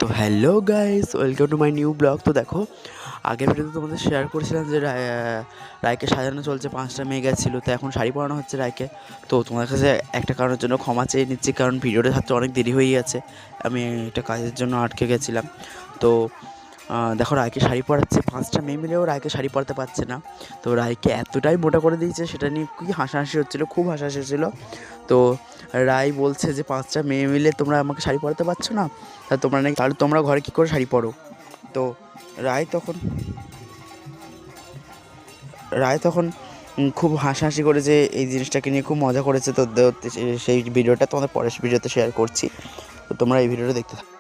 তো hello guys, welcome to my new blog. তো দেখো, আগের ভিডিওতে তোমাদের শেয়ার করেছিলাম যে রায়কে সাজানো চলছে, 5টা মেয়ে গেছিলো, তো এখন শাড়ি পরানো হচ্ছে রায়কে। তো তোমাদের কাছে একটা কারণের জন্য ক্ষমা চেয়ে নিচ্ছি, কারণ ভিডিওটা ছাড়তে অনেক দেরি হয়ে গেছে। আমি একটা কাজের জন্য আটকে গেছিলাম। তো দেখো, রায়কে শাড়ি পরাচ্ছে, 5টা মেয়ে মিলেও রায়কে শাড়ি পরাতে পারছে না। তো রায়কে এতটাই মোটা করে দিয়েছে, সেটা নিয়ে খুবই হাসাহাসি হচ্ছিলো, খুব হাসাহাসি হচ্ছিলো। তো রায় বলছে যে 5টা মেয়ে মিলে তোমরা আমাকে শাড়ি পরাতে পারছো না, তাহলে তোমরা ঘরে কী করে শাড়ি পরো। তো রায় তখন রায় তখন খুব হাসাহাসি করেছে, এই জিনিসটাকে নিয়ে খুব মজা করেছে। তো সেই ভিডিওটা তোমাদের পরের ভিডিওতে শেয়ার করছি, তো তোমরা এই ভিডিওটা দেখতে থাকো।